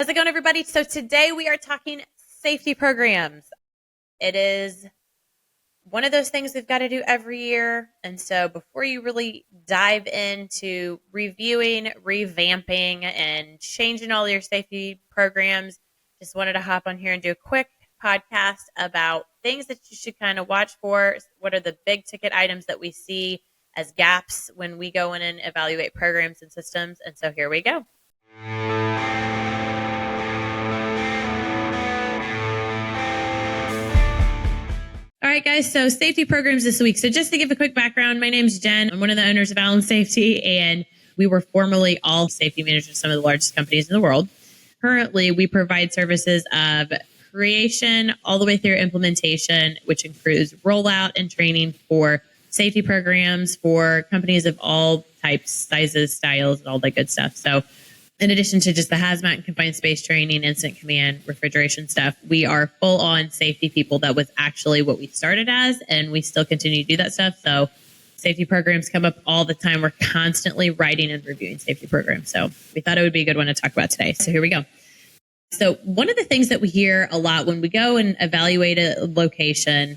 How's it going, everybody? So today we are talking safety programs. It is one of those things we've got to do every year. And so before you really dive into reviewing, revamping, and changing all your safety programs, just wanted to hop on here and do a quick podcast about things that you should kind of watch for. What are the big ticket items that we see as gaps when we go in and evaluate programs and systems? And so here we go. All right, guys. So safety programs this week. So just to give a quick background, my name's Jen. I'm one of the owners of Allen Safety, and we were formerly all safety managers of some of the largest companies in the world. Currently, we provide services of creation all the way through implementation, which includes rollout and training for safety programs for companies of all types, sizes, styles, and all that good stuff. So in addition to just the hazmat and confined space training, incident command, refrigeration stuff, we are full on safety people. That was actually what we started as, and we still continue to do that stuff. So safety programs come up all the time. We're constantly writing and reviewing safety programs. So we thought it would be a good one to talk about today. So here we go. So one of the things that we hear a lot when we go and evaluate a location,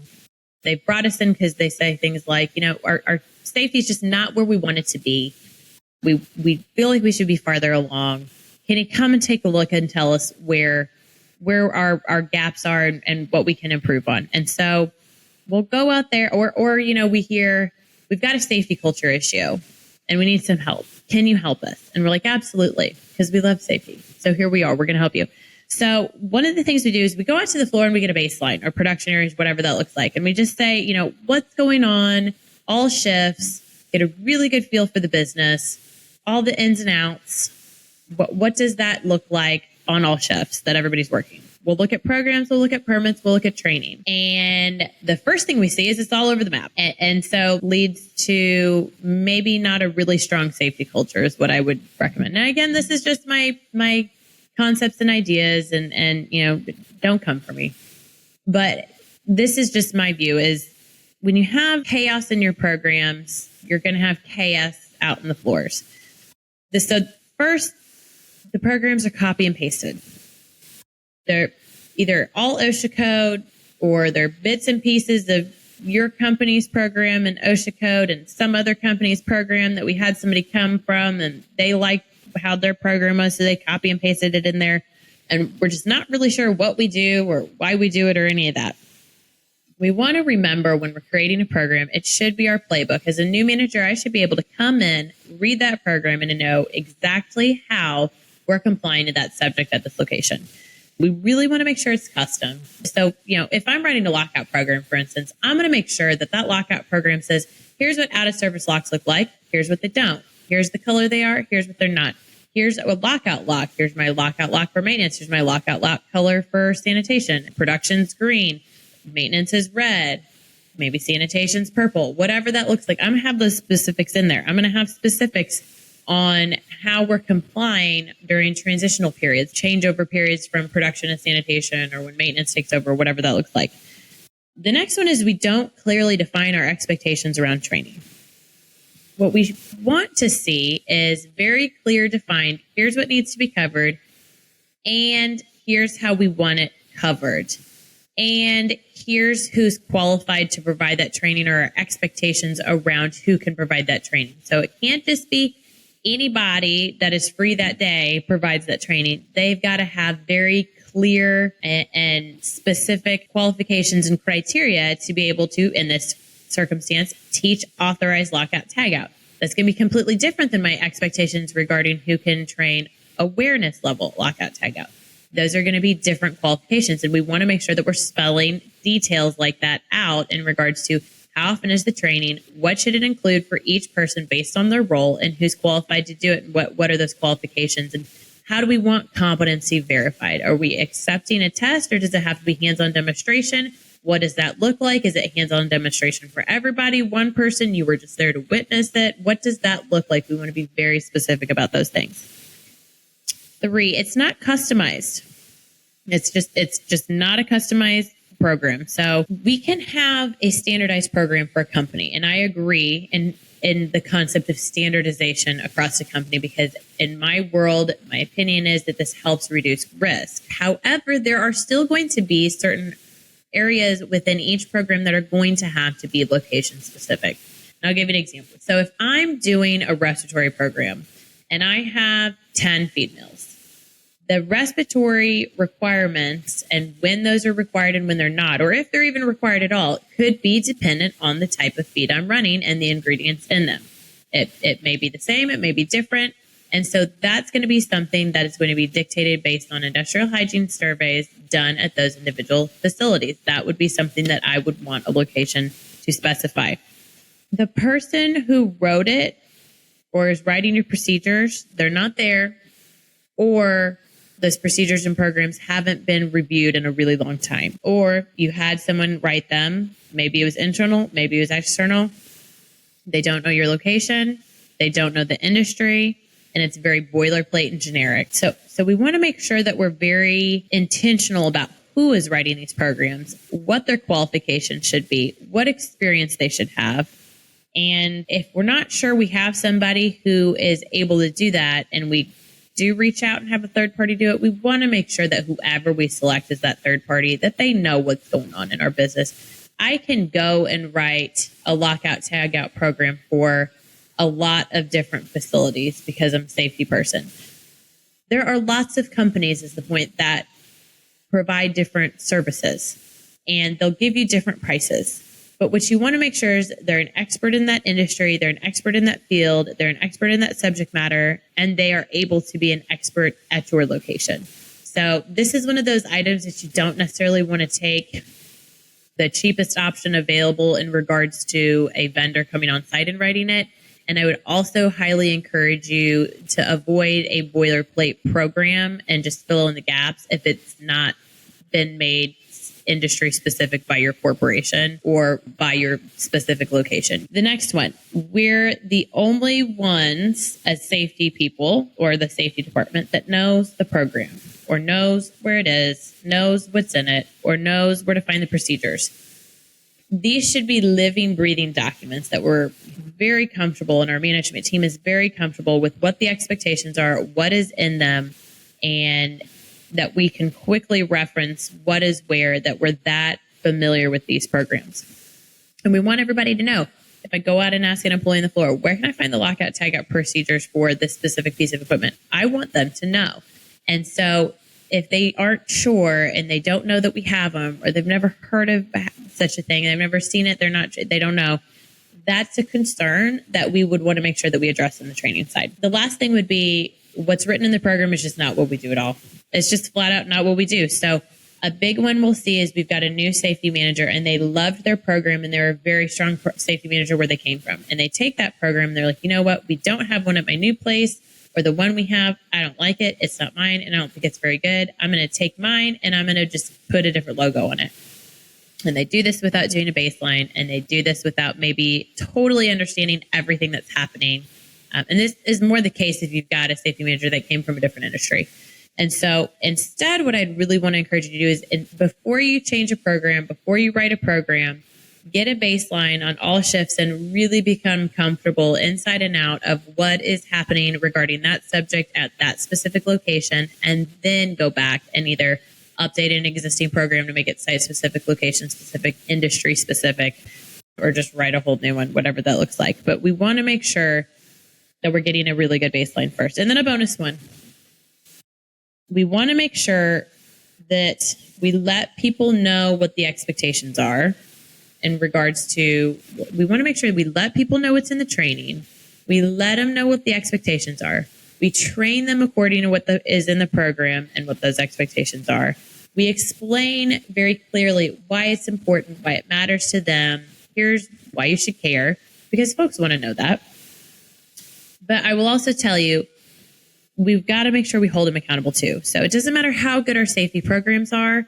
they've brought us in because they say things like, our safety is just not where we want it to be. We feel like we should be farther along. Can you come and take a look and tell us where our gaps are and what we can improve on? And so we'll go out there or we hear we've got a safety culture issue and we need some help. Can you help us? And we're like, absolutely, because we love safety. So here we are. We're going to help you. So one of the things we do is we go out to the floor and we get a baseline or production areas, whatever that looks like. And we just say, what's going on, all shifts, get a really good feel for the business, all the ins and outs. What does that look like on all shifts that everybody's working? We'll look at programs, we'll look at permits, we'll look at training. And the first thing we see is it's all over the map. And so leads to maybe not a really strong safety culture is what I would recommend. Now, again, this is just my concepts and ideas and don't come for me. But this is just my view is when you have chaos in your programs, you're going to have chaos out in the floors. So first, the programs are copy and pasted. They're either all OSHA code or they're bits and pieces of your company's program and OSHA code and some other company's program that we had somebody come from and they liked how their program was, so they copy and pasted it in there. And we're just not really sure what we do or why we do it or any of that. We want to remember when we're creating a program, it should be our playbook. As a new manager, I should be able to come in, read that program, and to know exactly how we're complying to that subject at this location. We really want to make sure it's custom. So, if I'm writing a lockout program, for instance, I'm going to make sure that lockout program says, here's what out-of-service locks look like. Here's what they don't. Here's the color they are. Here's what they're not. Here's a lockout lock. Here's my lockout lock for maintenance. Here's my lockout lock color for sanitation. Production's green. Maintenance is red, maybe sanitation's purple, whatever that looks like. I'm going to have those specifics in there. I'm going to have specifics on how we're complying during transitional periods, changeover periods from production to sanitation or when maintenance takes over, whatever that looks like. The next one is we don't clearly define our expectations around training. What we want to see is very clear defined. Here's what needs to be covered, and here's how we want it covered. And here's who's qualified to provide that training or our expectations around who can provide that training. So it can't just be anybody that is free that day provides that training. They've got to have very clear and specific qualifications and criteria to be able to, in this circumstance, teach authorized lockout tagout. That's going to be completely different than my expectations regarding who can train awareness level lockout tagout. Those are going to be different qualifications, and we want to make sure that we're spelling details like that out in regards to how often is the training, what should it include for each person based on their role, and who's qualified to do it, and what are those qualifications, and how do we want competency verified? Are we accepting a test, or does it have to be hands-on demonstration? What does that look like? Is it hands-on demonstration for everybody? One person, you were just there to witness it? What does that look like? We want to be very specific about those things. 3, it's not customized. It's just not a customized program. So we can have a standardized program for a company. And I agree in the concept of standardization across the company, because in my world, my opinion is that this helps reduce risk. However, there are still going to be certain areas within each program that are going to have to be location specific. And I'll give you an example. So if I'm doing a respiratory program and I have 10 feed mills, the respiratory requirements and when those are required and when they're not, or if they're even required at all, could be dependent on the type of feed I'm running and the ingredients in them. It may be the same, it may be different. And so that's going to be something that is going to be dictated based on industrial hygiene surveys done at those individual facilities. That would be something that I would want a location to specify. The person who wrote it or is writing your procedures, they're not there, or those procedures and programs haven't been reviewed in a really long time, or you had someone write them. Maybe it was internal, maybe it was external. They don't know your location. They don't know the industry, and it's very boilerplate and generic. So we want to make sure that we're very intentional about who is writing these programs, what their qualifications should be, what experience they should have. And if we're not sure we have somebody who is able to do that, and we do reach out and have a third party do it, we want to make sure that whoever we select as that third party, that they know what's going on in our business. I can go and write a lockout tagout program for a lot of different facilities because I'm a safety person. There are lots of companies, is the point, that provide different services, and they'll give you different prices. But what you want to make sure is they're an expert in that industry, they're an expert in that field, they're an expert in that subject matter, and they are able to be an expert at your location. So this is one of those items that you don't necessarily want to take the cheapest option available in regards to a vendor coming on site and writing it. And I would also highly encourage you to avoid a boilerplate program and just fill in the gaps if it's not been made industry specific by your corporation or by your specific location. The next one, we're the only ones as safety people or the safety department that knows the program or knows where it is, knows what's in it, or knows where to find the procedures. These should be living, breathing documents that we're very comfortable, and our management team is very comfortable with what the expectations are, what is in them, and that we can quickly reference what is where, that we're that familiar with these programs. And we want everybody to know, if I go out and ask an employee on the floor, where can I find the lockout tagout procedures for this specific piece of equipment? I want them to know. And so if they aren't sure and they don't know that we have them, or they've never heard of such a thing, they've never seen it, they don't know, that's a concern that we would want to make sure that we address in the training side. The last thing would be, what's written in the program is just not what we do at all. It's just flat out not what we do. So a big one we'll see is we've got a new safety manager, and they loved their program, and they're a very strong safety manager where they came from. And they take that program and they're like, you know what? We don't have one at my new place, or the one we have, I don't like it. It's not mine, and I don't think it's very good. I'm going to take mine and I'm going to just put a different logo on it. And they do this without doing a baseline, and they do this without maybe totally understanding everything that's happening. And this is more the case if you've got a safety manager that came from a different industry. And so instead, what I'd really want to encourage you to do is, before you change a program, before you write a program, get a baseline on all shifts and really become comfortable inside and out of what is happening regarding that subject at that specific location, and then go back and either update an existing program to make it site-specific, location-specific, industry-specific, or just write a whole new one, whatever that looks like. But we want to make sure that we're getting a really good baseline first. And then a bonus one. We want to make sure that we let people know what the expectations are in regards to, we want to make sure we let people know what's in the training. We let them know what the expectations are. We train them according to what is in the program and what those expectations are. We explain very clearly why it's important, why it matters to them. Here's why you should care, because folks want to know that. But I will also tell you, we've got to make sure we hold them accountable too. So it doesn't matter how good our safety programs are.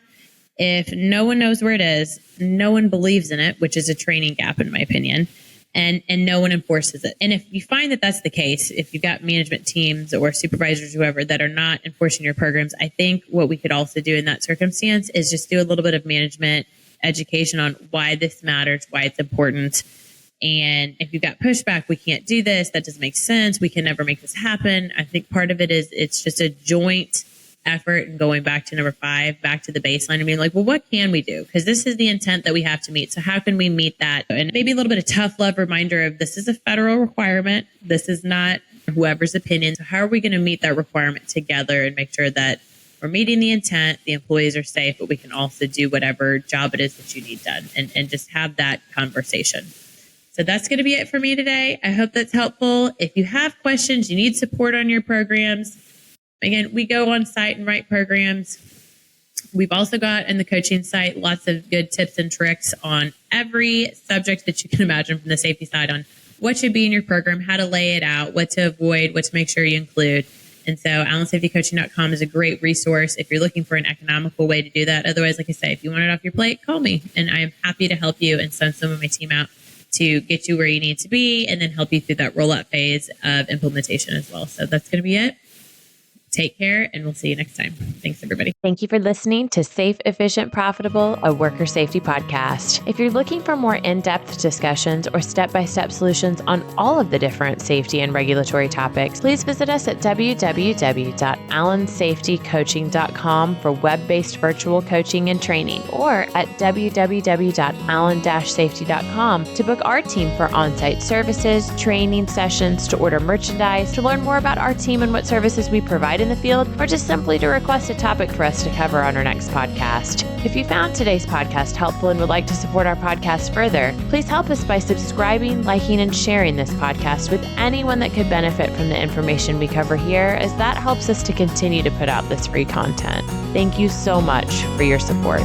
If no one knows where it is, no one believes in it, which is a training gap in my opinion, and no one enforces it. And if you find that that's the case, if you've got management teams or supervisors, whoever, that are not enforcing your programs, I think what we could also do in that circumstance is just do a little bit of management education on why this matters, why it's important. And if you've got pushback, we can't do this, that doesn't make sense, we can never make this happen. I think part of it is it's just a joint effort, and going back to number 5, back to the baseline and being like, well, what can we do? Because this is the intent that we have to meet. So how can we meet that? And maybe a little bit of tough love reminder of this is a federal requirement. This is not whoever's opinion. So how are we going to meet that requirement together and make sure that we're meeting the intent, the employees are safe, but we can also do whatever job it is that you need done, and just have that conversation. So that's going to be it for me today. I hope that's helpful. If you have questions, you need support on your programs, again, we go on site and write programs. We've also got in the coaching site lots of good tips and tricks on every subject that you can imagine from the safety side on what should be in your program, how to lay it out, what to avoid, what to make sure you include. And so AllenSafetyCoaching.com is a great resource if you're looking for an economical way to do that. Otherwise, like I say, if you want it off your plate, call me and I am happy to help you and send some of my team out to get you where you need to be and then help you through that rollout phase of implementation as well. So that's going to be it. Take care, and we'll see you next time. Thanks, everybody. Thank you for listening to Safe, Efficient, Profitable, a worker safety podcast. If you're looking for more in-depth discussions or step-by-step solutions on all of the different safety and regulatory topics, please visit us at www.allensafetycoaching.com for web-based virtual coaching and training, or at www.allen-safety.com to book our team for on-site services, training sessions, to order merchandise, to learn more about our team and what services we provide in the field, or just simply to request a topic for us to cover on our next podcast. If you found today's podcast helpful and would like to support our podcast further, please help us by subscribing, liking, and sharing this podcast with anyone that could benefit from the information we cover here, as that helps us to continue to put out this free content. Thank you so much for your support.